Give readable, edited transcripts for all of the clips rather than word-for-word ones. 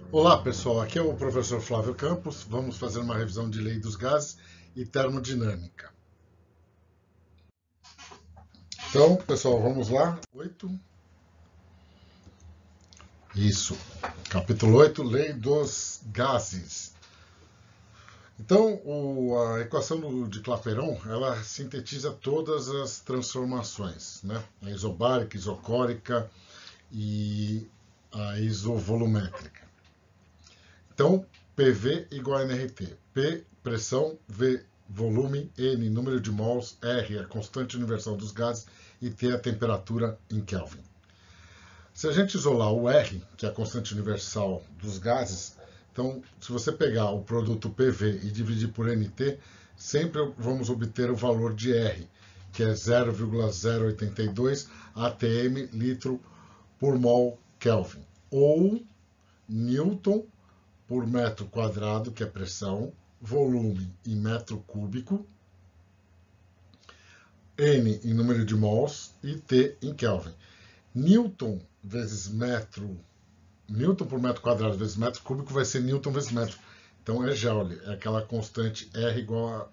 Olá pessoal, aqui é o professor Flávio Campos. Vamos fazer uma revisão de lei dos gases e termodinâmica. Então, pessoal, vamos lá. 8. Isso. Capítulo 8, lei dos gases. Então, a equação de Clapeyron, ela sintetiza todas as transformações, né? A isobárica, isocórica e a isovolumétrica. Então, PV igual a nRT. P, pressão, V, volume, N, número de mols, R, a constante universal dos gases e T, a temperatura em Kelvin. Se a gente isolar o R, que é a constante universal dos gases, então, se você pegar o produto PV e dividir por NT, sempre vamos obter o valor de R, que é 0,082 atm litro por mol Kelvin, ou Newton por metro quadrado, que é pressão, volume em metro cúbico, N em número de mols e T em Kelvin. Newton vezes metro, Newton por metro quadrado vezes metro cúbico vai ser Newton vezes metro. Então é Joule, é aquela constante R igual a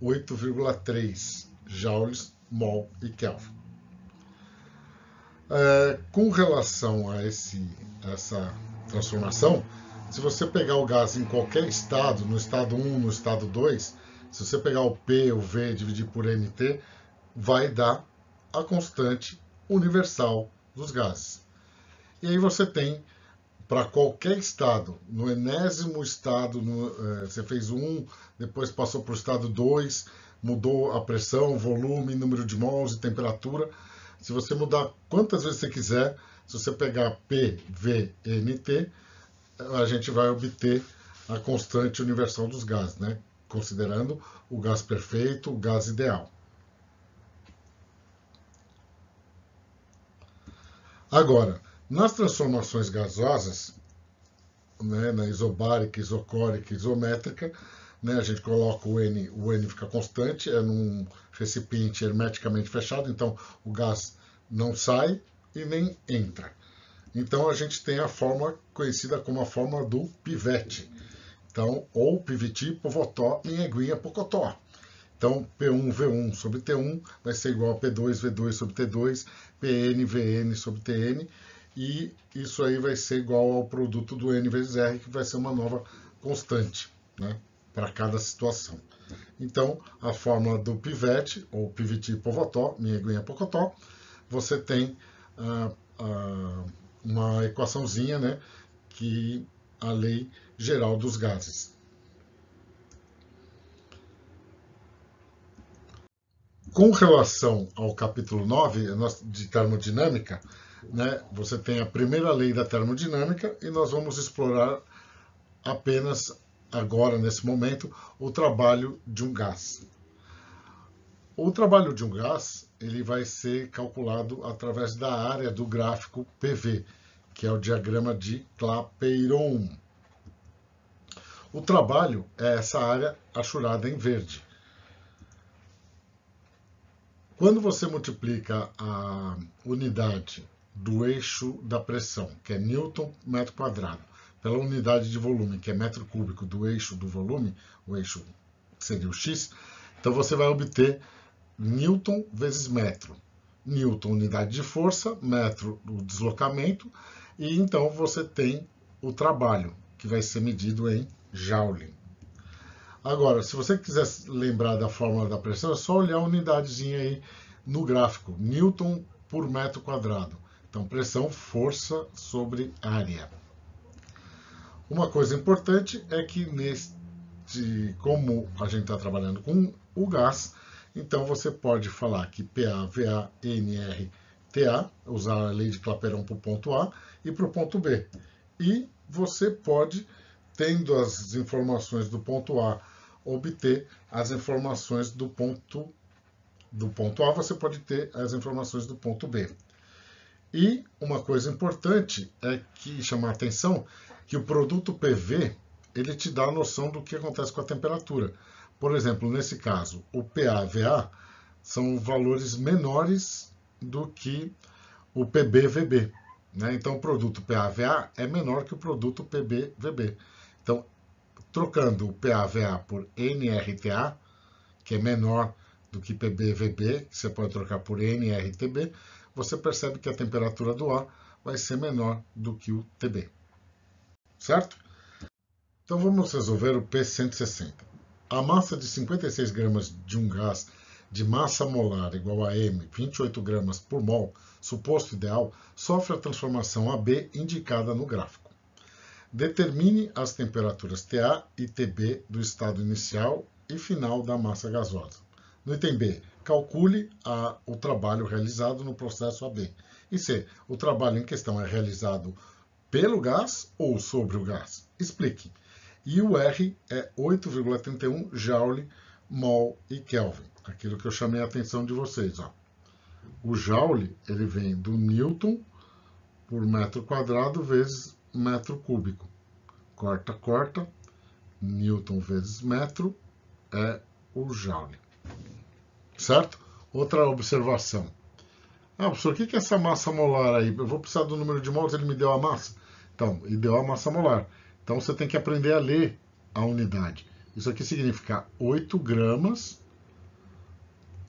8,3 joules, mol e Kelvin. Com relação a essa transformação, se você pegar o gás em qualquer estado, no estado 1, no estado 2, se você pegar o P, o V e dividir por NT, vai dar a constante universal dos gases. E aí você tem, para qualquer estado, no enésimo estado, você fez 1, depois passou para o estado 2, mudou a pressão, volume, número de mols e temperatura. Se você mudar quantas vezes você quiser, se você pegar P, V, N, T, a gente vai obter a constante universal dos gases, né? Considerando o gás perfeito, o gás ideal. Agora, nas transformações gasosas, né, na isobárica, isocórica, isométrica, né, a gente coloca o N fica constante, é num recipiente hermeticamente fechado, então o gás não sai e nem entra. Então a gente tem a forma conhecida como a forma do pivete. Então, ou piviti, povotó, minheguinha, pocotó. Então, P1, V1 sobre T1 vai ser igual a P2, V2 sobre T2, PN, VN sobre TN, e isso aí vai ser igual ao produto do N vezes R, que vai ser uma nova constante, né, para cada situação. Então, a fórmula do pivete, ou piviti povotó, minheguinha, pocotó, você tem uma equaçãozinha, né, que a lei geral dos gases. Com relação ao capítulo 9 de termodinâmica, né, você tem a primeira lei da termodinâmica e nós vamos explorar apenas agora, nesse momento, o trabalho de um gás. O trabalho de um gás ele vai ser calculado através da área do gráfico PV, que é o diagrama de Clapeyron. O trabalho é essa área achurada em verde. Quando você multiplica a unidade do eixo da pressão, que é Newton metro quadrado, pela unidade de volume, que é metro cúbico do eixo do volume, o eixo seria o x, então você vai obter Newton vezes metro. Newton, unidade de força, metro, o deslocamento, e então você tem o trabalho, que vai ser medido em Joule. Agora, se você quiser lembrar da fórmula da pressão, é só olhar a unidadezinha aí no gráfico, Newton por metro quadrado. Então, pressão, força sobre área. Uma coisa importante é que como a gente está trabalhando com o gás, então você pode falar que PA, VA, NR, TA, usar a lei de Clapeyron para o ponto A e para o ponto B. E você pode, tendo as informações do ponto A, obter as informações do ponto A, você pode ter as informações do ponto B. E uma coisa importante é que chamar a atenção que o produto PV ele te dá a noção do que acontece com a temperatura. Por exemplo, nesse caso, o PA-VA são valores menores do que o PB-VB. né? Então, o produto PAVA é menor que o produto PBVB. Então, trocando o PAVA por NRTA, que é menor do que PBVB, que você pode trocar por NRTB, você percebe que a temperatura do A vai ser menor do que o TB. Certo? Então vamos resolver o P160. A massa de 56 gramas de um gás de massa molar igual a M, 28 gramas por mol, suposto ideal, sofre a transformação AB indicada no gráfico. Determine as temperaturas TA e TB do estado inicial e final da massa gasosa. No item B, calcule o trabalho realizado no processo AB. E C, o trabalho em questão é realizado pelo gás ou sobre o gás? Explique. E o R é 8,31 Joule, mol e Kelvin. Aquilo que eu chamei a atenção de vocês. Ó. O Joule ele vem do Newton por metro quadrado vezes metro cúbico. Corta, corta. Newton vezes metro é o Joule. Certo? Outra observação. Professor, o que é essa massa molar aí? Eu vou precisar do número de mols, ele me deu a massa. Então, ele deu a massa molar. Então, você tem que aprender a ler a unidade. Isso aqui significa 8 gramas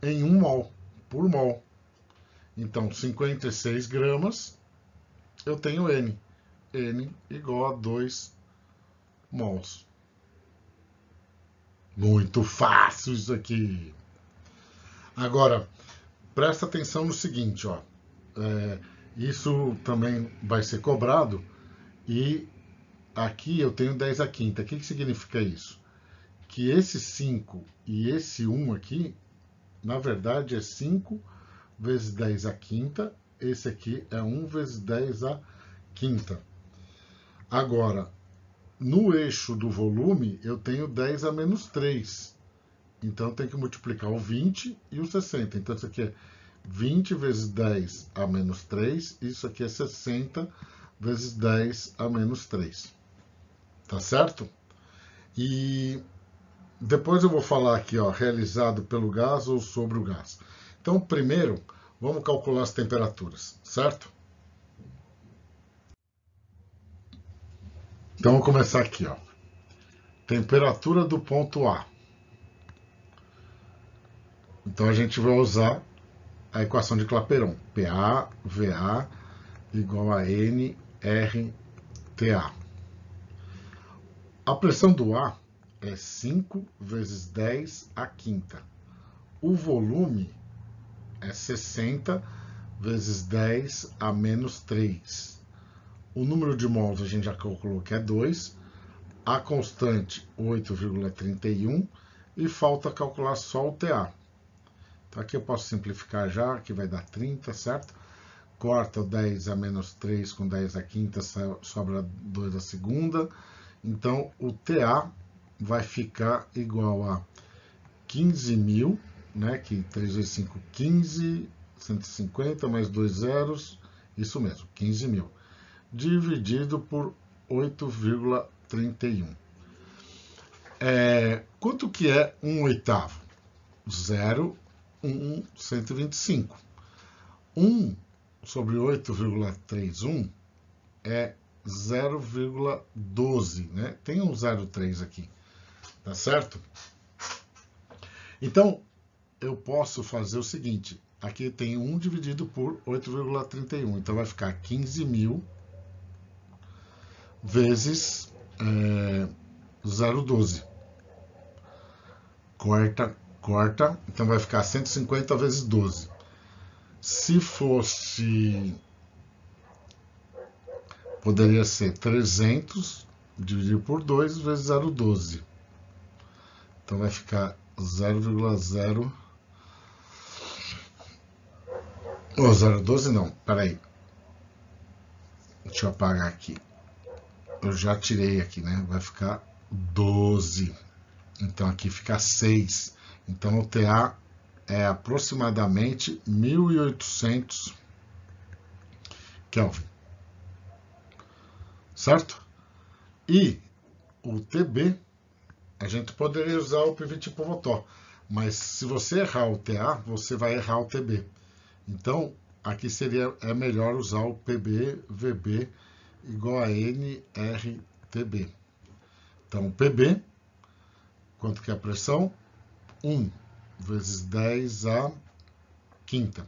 em 1 mol, por mol. Então, 56 gramas, eu tenho N. N igual a 2 mols. Muito fácil isso aqui. Agora, presta atenção no seguinte, ó. Isso também vai ser cobrado e aqui eu tenho 10 à quinta. O que significa isso? Que esse 5 e esse 1 aqui, na verdade, é 5 vezes 10 à quinta. Esse aqui é 1 vezes 10 à quinta. Agora, no eixo do volume, eu tenho 10 a menos 3. Então, eu tenho que multiplicar o 20 e o 60. Então, isso aqui é 20 vezes 10 a menos 3. Isso aqui é 60 vezes 10 a menos 3. Tá certo? E depois eu vou falar aqui, ó, realizado pelo gás ou sobre o gás. Então, primeiro, vamos calcular as temperaturas, certo? Então, vamos começar aqui, ó. Temperatura do ponto A. Então, a gente vai usar a equação de Clapeyron. PAVA igual a NRTA. A pressão do A é 5 vezes 10 à quinta. O volume é 60 vezes 10 a menos 3. O número de mols a gente já calculou que é 2. A constante 8,31 e falta calcular só o TA. Então aqui eu posso simplificar já, que vai dar 30, certo? Corta o 10 a menos 3 com 10 a quinta, sobra 2 a segunda. Então o TA vai ficar igual a 15.000, né? Que 3 vezes 5, 15, 150 mais 2 zeros, isso mesmo, 15.000. Dividido por 8,31. Quanto que é 1/8? 0,125. 1 sobre 8,31 é 0,12, né? Tem um 0,3 aqui, tá certo? Então, eu posso fazer o seguinte, aqui tem 1 dividido por 8,31, então vai ficar 15.000 vezes 0,12. Corta, então vai ficar 150 vezes 12. Se fosse, poderia ser 300 dividido por 2 vezes 0,12. Então vai ficar 0,0... Oh, 0,12 não, peraí. Deixa eu apagar aqui. Eu já tirei aqui, né? Vai ficar 12. Então aqui fica 6. Então o TA é aproximadamente 1.800 Kelvin. Certo? E o TB, a gente poderia usar o pivot Povotó. Mas se você errar o TA, você vai errar o TB. Então, aqui é melhor usar o PB, VB igual a NRTB. Então, PB, quanto que é a pressão? 1 vezes 10 a quinta.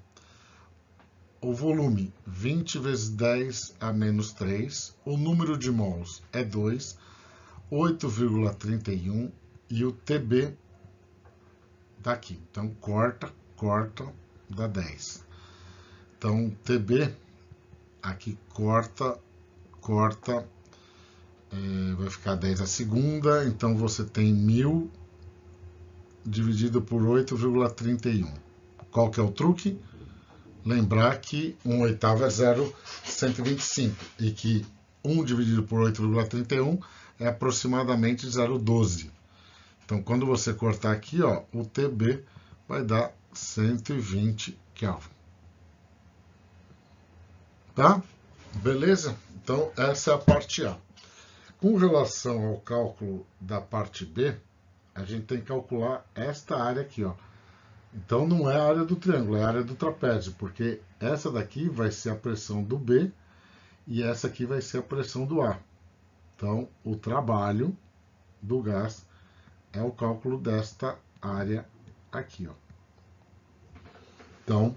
O volume, 20 vezes 10 a menos 3. O número de mols é 2, 8,31. E o TB daqui. Então, corta, dá 10. Então, TB, aqui corta, vai ficar 10 a segunda. Então, você tem 1000 dividido por 8,31. Qual que é o truque? Lembrar que 1/8 é 0,125 e que 1 dividido por 8,31 é aproximadamente 0,12. Então, quando você cortar aqui, ó, o TB vai dar 120 Kelvin. Tá? Beleza? Então, essa é a parte A. Com relação ao cálculo da parte B, a gente tem que calcular esta área aqui, ó. Então, não é a área do triângulo, é a área do trapézio, porque essa daqui vai ser a pressão do B e essa aqui vai ser a pressão do A. Então, o trabalho do gás é o cálculo desta área aqui, ó. Então,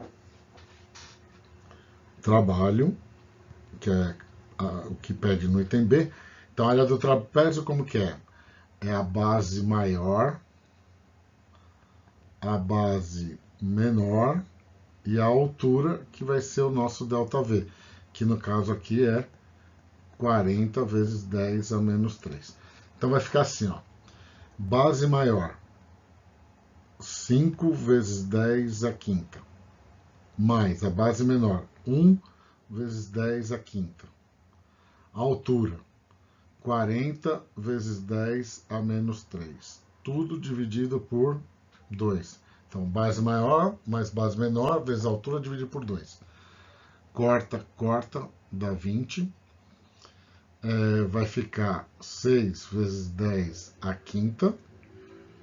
trabalho, que é o que pede no item B. Então, a área do trapézio, como que é? É a base maior, a base menor e a altura, que vai ser o nosso ΔV, que no caso aqui é 40 vezes 10 a menos 3. Então, vai ficar assim, ó. Base maior, 5 vezes 10 a quinta, mais a base menor, 1 vezes 10 a quinta. A altura, 40 vezes 10 a menos 3. Tudo dividido por 2. Então, base maior mais base menor vezes a altura dividido por 2. Corta, dá 20. Vai ficar 6 vezes 10 a quinta,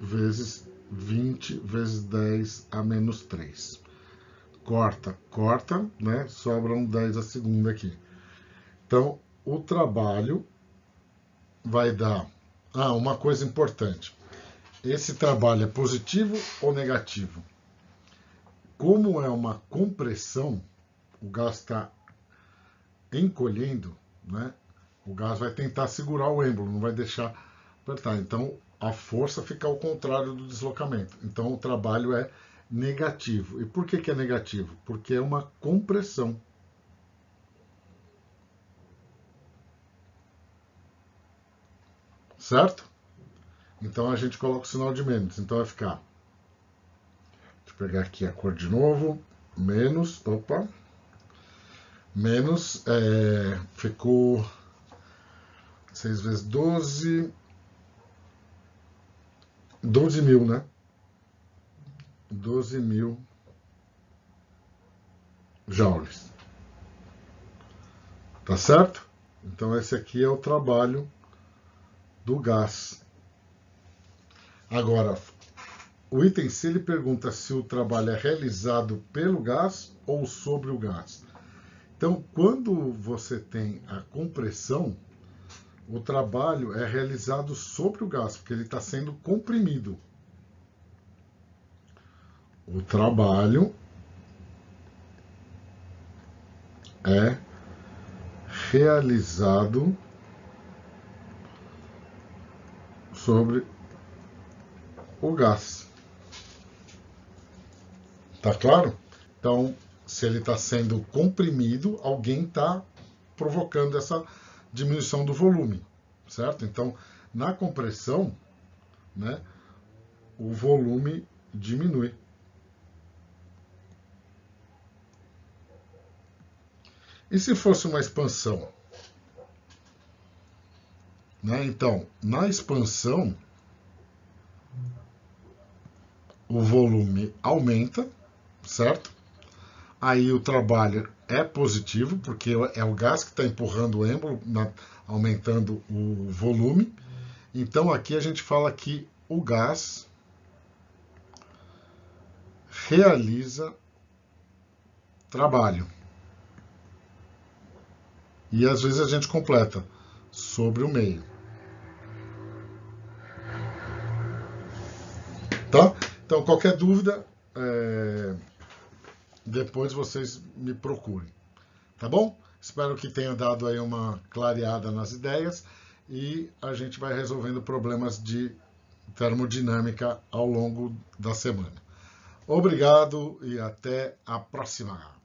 vezes 20 vezes 10 a menos 3. Corta, né? Sobra um 10 a segunda aqui. Então, o trabalho vai dar... uma coisa importante. Esse trabalho é positivo ou negativo? Como é uma compressão, o gás está encolhendo, né? O gás vai tentar segurar o êmbolo, não vai deixar apertar. Então, a força fica ao contrário do deslocamento. Então, o trabalho é negativo. E por que é negativo? Porque é uma compressão. Certo? Então, a gente coloca o sinal de menos. Então, vai ficar... Deixa eu pegar aqui a cor de novo. Menos, menos, ficou 6 vezes 12, 12.000, né? 12.000 joules. Tá certo? Então, esse aqui é o trabalho do gás. Agora, o item C, ele pergunta se o trabalho é realizado pelo gás ou sobre o gás. Então, quando você tem a compressão, o trabalho é realizado sobre o gás, porque ele está sendo comprimido. O trabalho é realizado sobre o gás. Tá claro? Então, se ele está sendo comprimido, alguém está provocando essa diminuição do volume, certo? Então, na compressão, né, o volume diminui. E se fosse uma expansão? Né? Então, na expansão, o volume aumenta, certo? Aí o trabalho é positivo, porque é o gás que está empurrando o êmbolo, aumentando o volume. Então, aqui a gente fala que o gás realiza trabalho. E às vezes a gente completa sobre o meio. Tá? Então, qualquer dúvida, depois vocês me procurem. Tá bom? Espero que tenha dado aí uma clareada nas ideias e a gente vai resolvendo problemas de termodinâmica ao longo da semana. Obrigado e até a próxima.